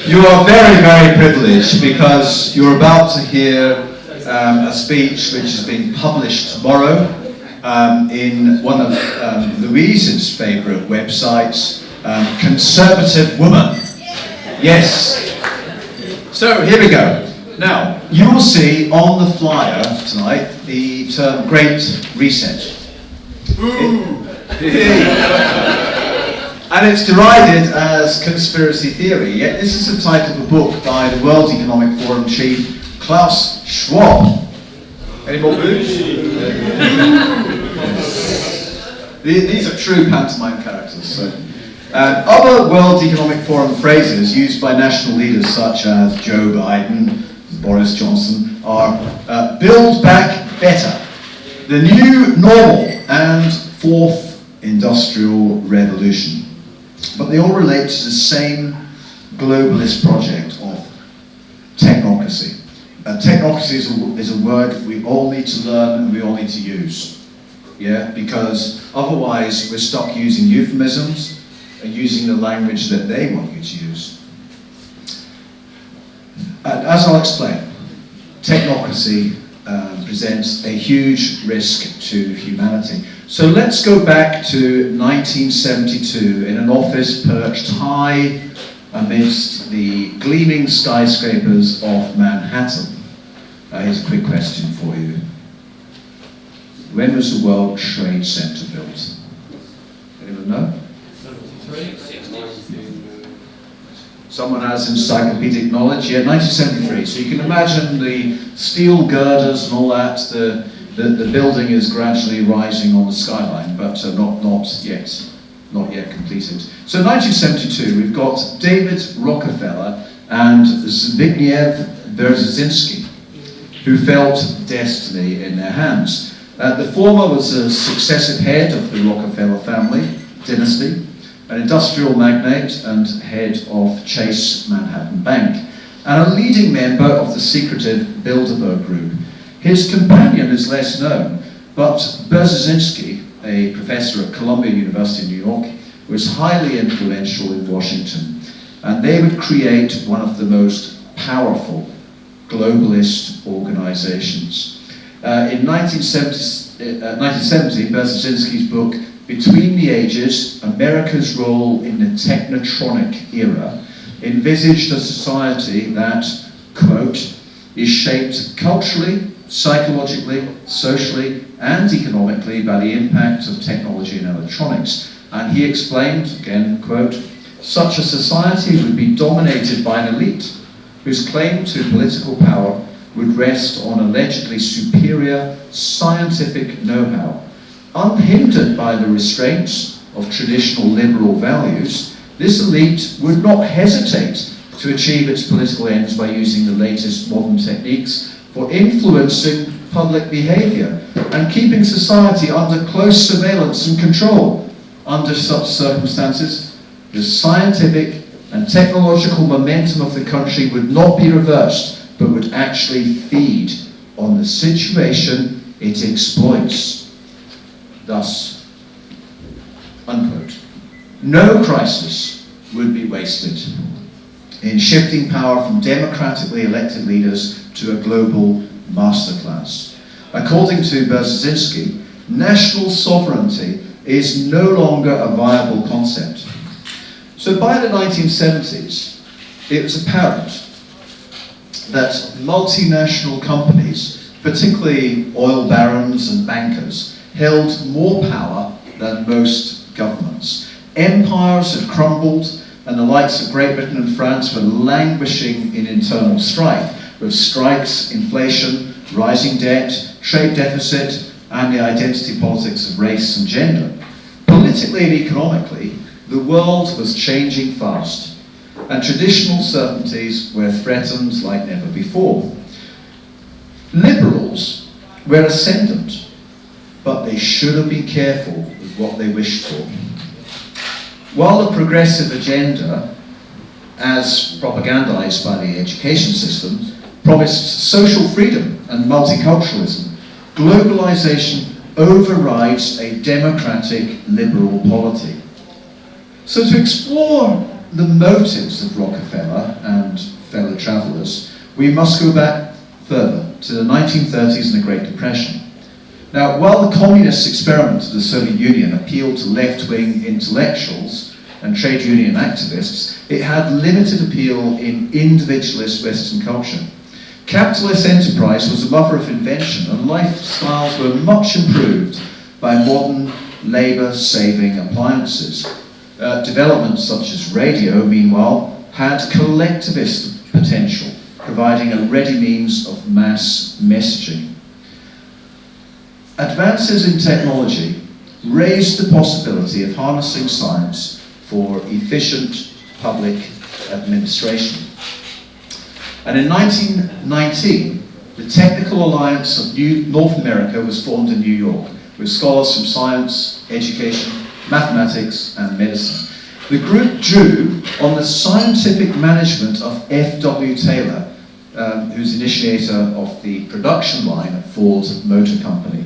You are very, very privileged because you're about to hear a speech which is being published tomorrow in one of Louise's favourite websites, Conservative Woman. Yes. So here we go. Now, you will see on the flyer tonight the term Great Reset. And it's derided as conspiracy theory, yet this is the title of a book by the World Economic Forum chief Klaus Schwab. Any more boos? These are true pantomime characters. So. Other World Economic Forum phrases used by national leaders such as Joe Biden, Boris Johnson are build back better, the new normal, and fourth industrial revolution. But they all relate to the same globalist project of technocracy. Technocracy is a word we all need to learn and we all need to use. Yeah, because otherwise we're stuck using euphemisms and using the language that they want you to use. As I'll explain, technocracy presents a huge risk to humanity. So let's go back to 1972 in an office perched high amidst the gleaming skyscrapers of Manhattan. Here's a quick question for you. When was the World Trade Center built? Anyone know? 73. Someone has encyclopedic knowledge? Yeah, 1973. So you can imagine the steel girders and all that. The building is gradually rising on the skyline, but not yet completed. So 1972, we've got David Rockefeller and Zbigniew Brzezinski, who felt destiny in their hands. The former was a successive head of the Rockefeller family dynasty, an industrial magnate and head of Chase Manhattan Bank, and a leading member of the secretive Bilderberg Group. His companion is less known, but Brzezinski, a professor at Columbia University in New York, was highly influential in Washington, and they would create one of the most powerful globalist organizations. In 1970, Brzezinski's book, Between the Ages, America's Role in the Technotronic Era, envisaged a society that, quote, is shaped culturally, psychologically, socially, and economically by the impact of technology and electronics. And he explained, again, quote, such a society would be dominated by an elite whose claim to political power would rest on allegedly superior scientific know-how. Unhindered by the restraints of traditional liberal values, this elite would not hesitate to achieve its political ends by using the latest modern techniques for influencing public behavior and keeping society under close surveillance and control. Under such circumstances, the scientific and technological momentum of the country would not be reversed, but would actually feed on the situation it exploits. Thus, unquote, no crisis would be wasted in shifting power from democratically elected leaders to a global masterclass. According to Brzezinski, national sovereignty is no longer a viable concept. So by the 1970s, it was apparent that multinational companies, particularly oil barons and bankers, held more power than most governments. Empires had crumbled, and the likes of Great Britain and France were languishing in internal strife, with strikes, inflation, rising debt, trade deficit, and the identity politics of race and gender. Politically and economically, the world was changing fast, and traditional certainties were threatened like never before. Liberals were ascendant, but they should have been careful with what they wished for. While the progressive agenda, as propagandized by the education system, promised social freedom and multiculturalism, globalization overrides a democratic liberal polity. So to explore the motives of Rockefeller and fellow travellers, we must go back further to the 1930s and the Great Depression. Now, while the communist experiment of the Soviet Union appealed to left-wing intellectuals and trade union activists, it had limited appeal in individualist Western culture. Capitalist enterprise was a lover of invention, and lifestyles were much improved by modern labour-saving appliances. Developments such as radio, meanwhile, had collectivist potential, providing a ready means of mass messaging. Advances in technology raised the possibility of harnessing science for efficient public administration. And in 1919, the Technical Alliance of North America was formed in New York, with scholars from science, education, mathematics, and medicine. The group drew on the scientific management of F.W. Taylor, who's initiator of the production line at Ford Motor Company.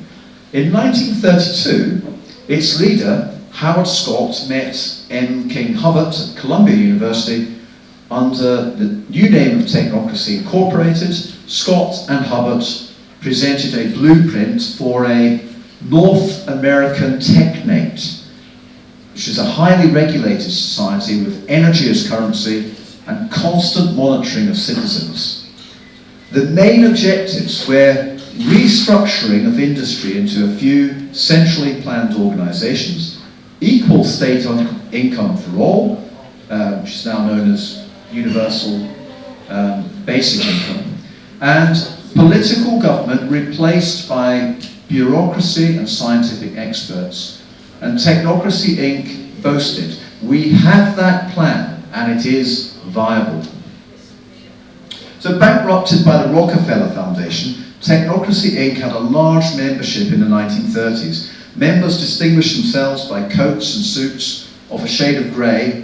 In 1932, its leader, Howard Scott, met M. King Hubbard at Columbia University. Under the new name of Technocracy Incorporated, Scott and Hubbard presented a blueprint for a North American technate, which is a highly regulated society with energy as currency and constant monitoring of citizens. The main objectives were restructuring of industry into a few centrally planned organizations, equal state income for all, which is now known as universal basic income, and political government replaced by bureaucracy and scientific experts. And Technocracy Inc. boasted, "We have that plan and it is viable." So bankrupted by the Rockefeller Foundation, Technocracy Inc. had a large membership in the 1930s. Members distinguished themselves by coats and suits of a shade of grey.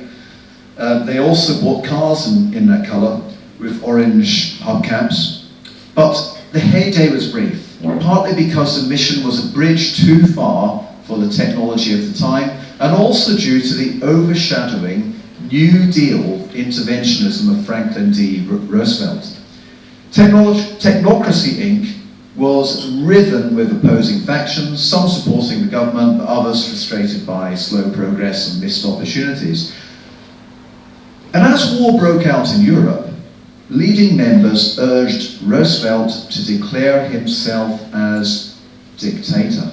They also bought cars in that colour with orange hubcaps. But the heyday was brief, partly because the mission was a bridge too far for the technology of the time, and also due to the overshadowing New Deal interventionism of Franklin D. Roosevelt. Technocracy Inc. was riven with opposing factions, some supporting the government, but others frustrated by slow progress and missed opportunities. And as war broke out in Europe, leading members urged Roosevelt to declare himself as dictator.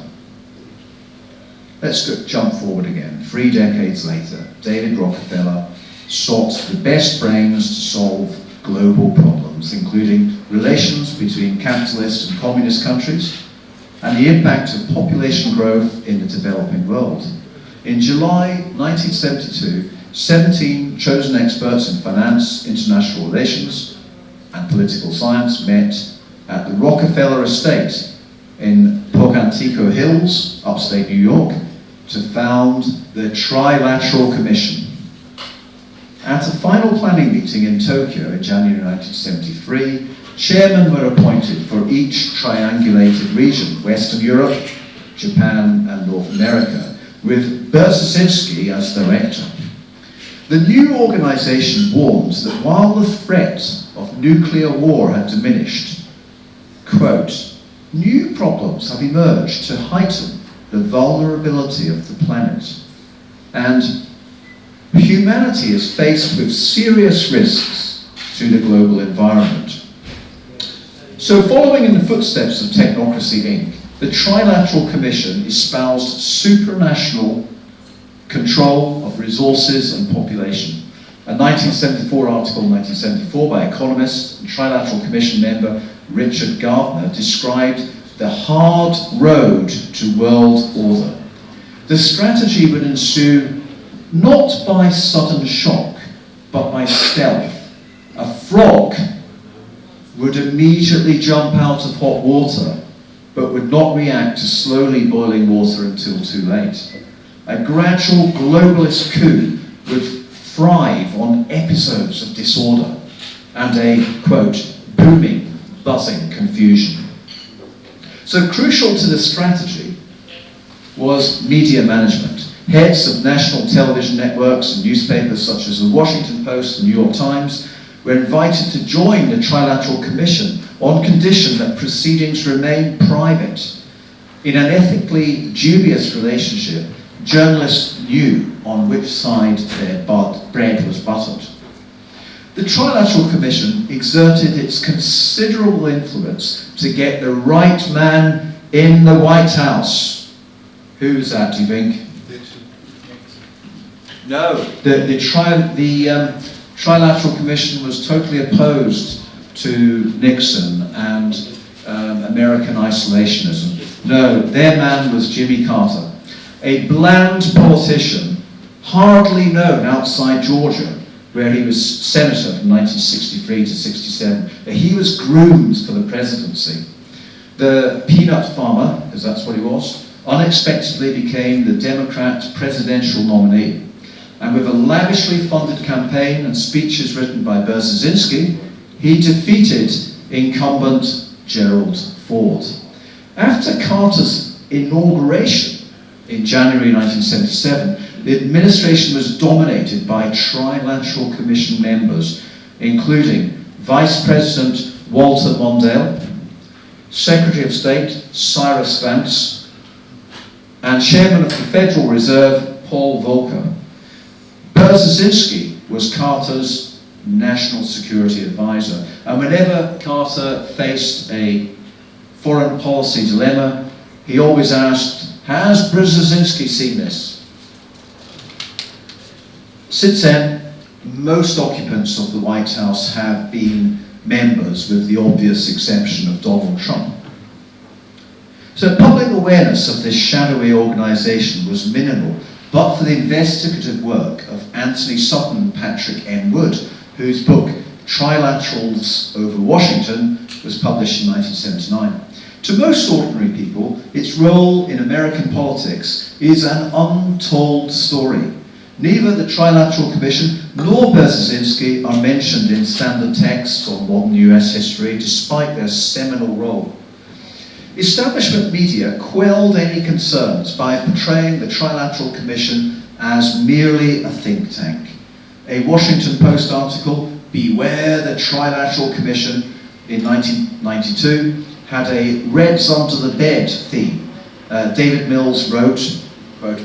Let's jump forward again. 3 decades later, David Rockefeller sought the best brains to solve global problems, including relations between capitalist and communist countries, and the impact of population growth in the developing world. In July 1972, 17 chosen experts in finance, international relations, and political science met at the Rockefeller Estate in Pocantico Hills, upstate New York, to found the Trilateral Commission. At a final planning meeting in Tokyo in January 1973, chairmen were appointed for each triangulated region, Western Europe, Japan, and North America, with Berszynski as director. The new organization warned that while the threat of nuclear war had diminished, quote, new problems have emerged to heighten the vulnerability of the planet, and humanity is faced with serious risks to the global environment. So following in the footsteps of Technocracy Inc., the Trilateral Commission espoused supranational control of resources and population. A 1974 article in 1974 by economist and Trilateral Commission member Richard Gardner described the hard road to world order. The strategy would ensue not by sudden shock, but by stealth. A frog would immediately jump out of hot water, but would not react to slowly boiling water until too late. A gradual globalist coup would thrive on episodes of disorder and a, quote, booming, buzzing confusion. So crucial to the strategy was media management. Heads of national television networks and newspapers such as the Washington Post and New York Times were invited to join the Trilateral Commission on condition that proceedings remain private. In an ethically dubious relationship, journalists knew on which side their bread was buttered. The Trilateral Commission exerted its considerable influence to get the right man in the White House. Who's that, do you think? No, the Trilateral Commission was totally opposed to Nixon and American isolationism. No, their man was Jimmy Carter, a bland politician, hardly known outside Georgia, where he was senator from 1963 to 67. He was groomed for the presidency. The peanut farmer, because that's what he was, unexpectedly became the Democrat presidential nominee. And with a lavishly funded campaign and speeches written by Brzezinski, he defeated incumbent Gerald Ford. After Carter's inauguration in January 1977, the administration was dominated by Trilateral Commission members, including Vice President Walter Mondale, Secretary of State Cyrus Vance, and Chairman of the Federal Reserve Paul Volcker. Brzezinski was Carter's national security advisor, and whenever Carter faced a foreign policy dilemma, he always asked, "Has Brzezinski seen this?" Since then, most occupants of the White House have been members, with the obvious exception of Donald Trump. So public awareness of this shadowy organization was minimal, but for the investigative work of Anthony Sutton and Patrick M. Wood, whose book Trilaterals Over Washington was published in 1979. To most ordinary people, its role in American politics is an untold story. Neither the Trilateral Commission nor Brzezinski are mentioned in standard texts on modern US history, despite their seminal role. Establishment media quelled any concerns by portraying the Trilateral Commission as merely a think tank. A Washington Post article, "Beware the Trilateral Commission," in 1992, had a Reds Under the Bed theme. David Mills wrote, quote,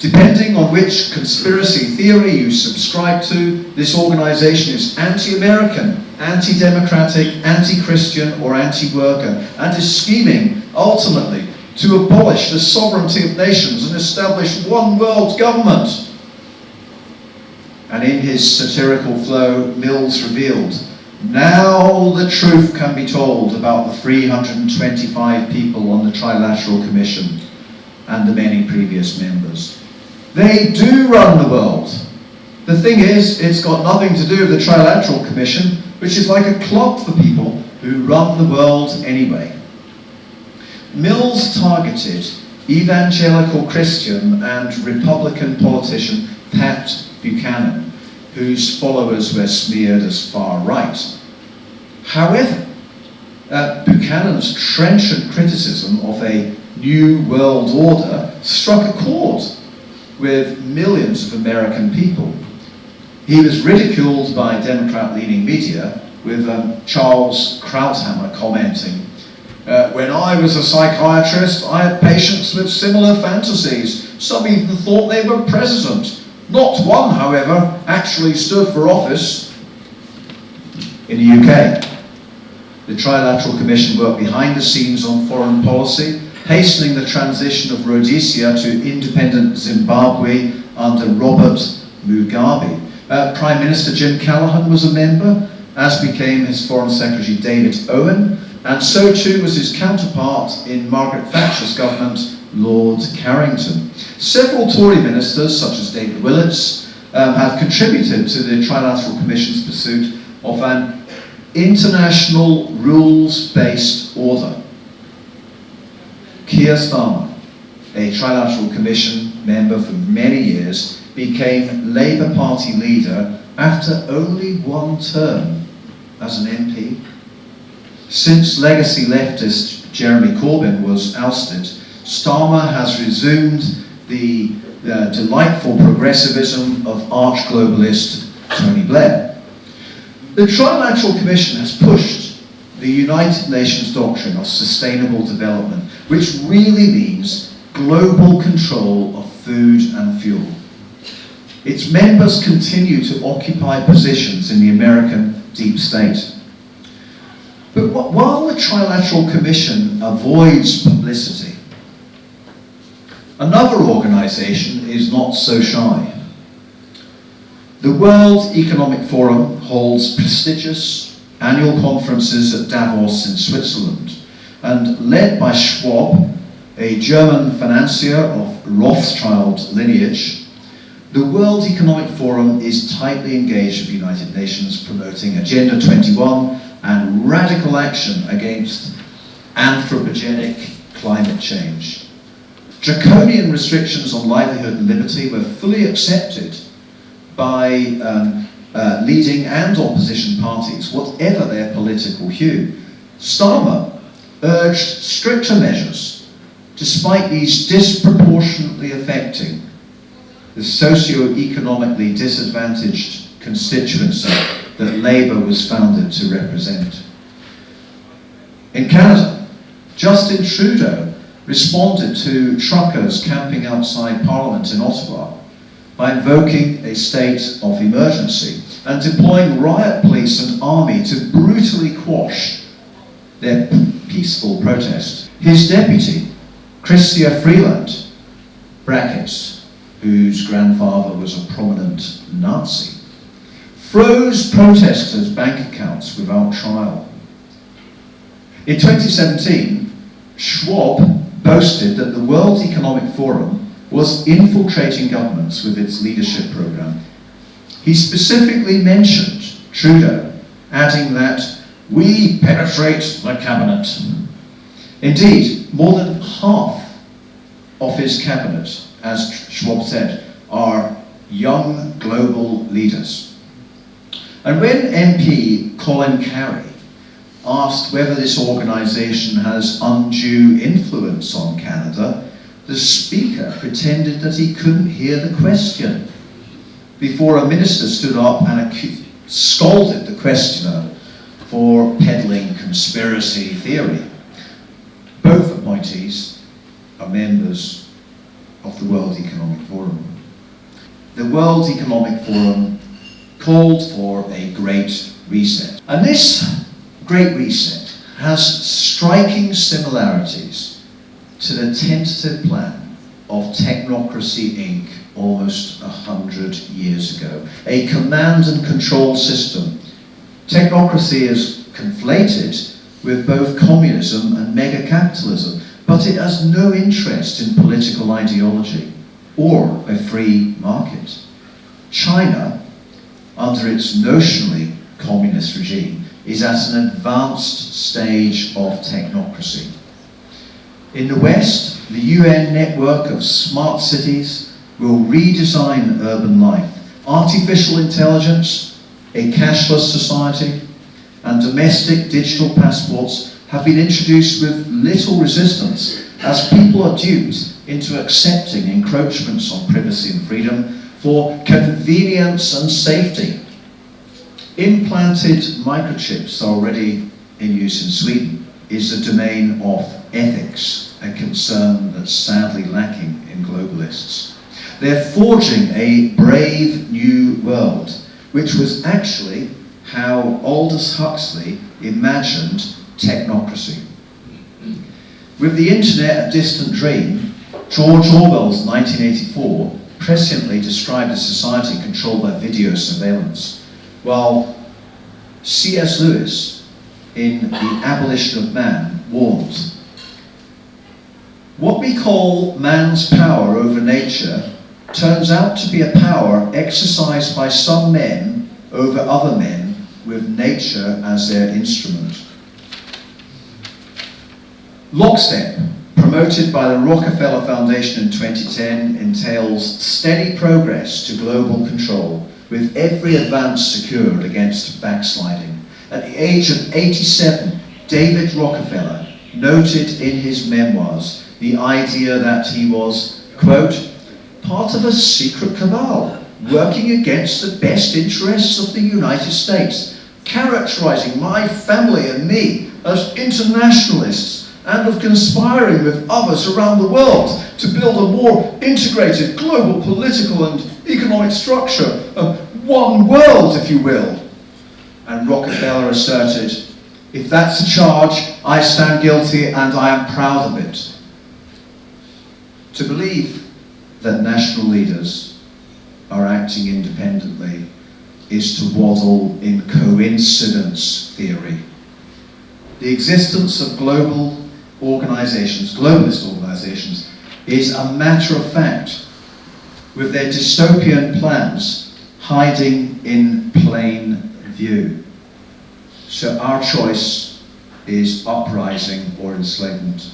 "Depending on which conspiracy theory you subscribe to, this organization is anti-American, anti-democratic, anti-Christian, or anti-worker, and is scheming, ultimately, to abolish the sovereignty of nations and establish one world government." And in his satirical flow, Mills revealed, "Now the truth can be told about the 325 people on the Trilateral Commission and the many previous members. They do run the world. The thing is, it's got nothing to do with the Trilateral Commission, which is like a club for people who run the world anyway." Mills targeted evangelical Christian and Republican politician Pat Buchanan, whose followers were smeared as far right. However, Buchanan's trenchant criticism of a new world order struck a chord with millions of American people. He was ridiculed by Democrat-leaning media, with Charles Krauthammer commenting, "When I was a psychiatrist, I had patients with similar fantasies. Some even thought they were president. Not one, however, actually stood for office." In the UK, the Trilateral Commission worked behind the scenes on foreign policy, hastening the transition of Rhodesia to independent Zimbabwe under Robert Mugabe. Prime Minister Jim Callaghan was a member, as became his Foreign Secretary David Owen, and so too was his counterpart in Margaret Thatcher's government, Lord Carrington. Several Tory ministers, such as David Willetts, have contributed to the Trilateral Commission's pursuit of an international rules-based order. Keir Starmer, a Trilateral Commission member for many years, became Labour Party leader after only one term as an MP. Since legacy leftist Jeremy Corbyn was ousted, Starmer has resumed the delightful progressivism of arch-globalist Tony Blair. The Trilateral Commission has pushed the United Nations doctrine of sustainable development, which really means global control of food and fuel. Its members continue to occupy positions in the American deep state. But while the Trilateral Commission avoids publicity, another organisation is not so shy. The World Economic Forum holds prestigious annual conferences at Davos in Switzerland, and led by Schwab, a German financier of Rothschild lineage, the World Economic Forum is tightly engaged with the United Nations, promoting Agenda 21 and radical action against anthropogenic climate change. Draconian restrictions on livelihood and liberty were fully accepted by leading and opposition parties, whatever their political hue. Starmer urged stricter measures, despite these disproportionately affecting the socio-economically disadvantaged constituency that Labour was founded to represent. In Canada, Justin Trudeau responded to truckers camping outside Parliament in Ottawa by invoking a state of emergency and deploying riot police and army to brutally quash their peaceful protest. His deputy, Chrystia Freeland, brackets, whose grandfather was a prominent Nazi, froze protesters' bank accounts without trial. In 2017, Schwab boasted that the World Economic Forum was infiltrating governments with its leadership program. He specifically mentioned Trudeau, adding that we penetrate the cabinet. Indeed, more than half of his cabinet, as Schwab said, are young global leaders. And when MP Colin Carey asked whether this organisation has undue influence on Canada, the Speaker pretended that he couldn't hear the question, before a minister stood up and scolded the questioner for peddling conspiracy theory. Both appointees are members of the World Economic Forum. The World Economic Forum called for a Great Reset. And this Great Reset has striking similarities to the tentative plan of Technocracy Inc. almost 100 years ago, a command and control system. Technocracy is conflated with both communism and mega-capitalism, but it has no interest in political ideology or a free market. China, under its notionally communist regime, is at an advanced stage of technocracy. In the West, the UN network of smart cities will redesign urban life. Artificial intelligence, a cashless society, and domestic digital passports have been introduced with little resistance as people are duped into accepting encroachments on privacy and freedom for convenience and safety. Implanted microchips already in use in Sweden is the domain of ethics, a concern that's sadly lacking in globalists. They're forging a brave new world, which was actually how Aldous Huxley imagined technocracy. With the internet a distant dream, George Orwell's 1984 presciently described a society controlled by video surveillance, while C.S. Lewis, in The Abolition of Man, warned, "What we call man's power over nature turns out to be a power exercised by some men over other men with nature as their instrument." Lockstep, promoted by the Rockefeller Foundation in 2010, entails steady progress to global control, with every advance secured against backsliding. At the age of 87, David Rockefeller noted in his memoirs the idea that he was, quote, part of a secret cabal working against the best interests of the United States, characterizing my family and me as internationalists and of conspiring with others around the world to build a more integrated global political and economic structure, one world, if you will. And Rockefeller asserted, if that's a charge, I stand guilty and I am proud of it. To believe that national leaders are acting independently is to waddle in coincidence theory. The existence of global organizations, globalist organizations, is a matter of fact, with their dystopian plans hiding in plain view. So our choice is uprising or enslavement.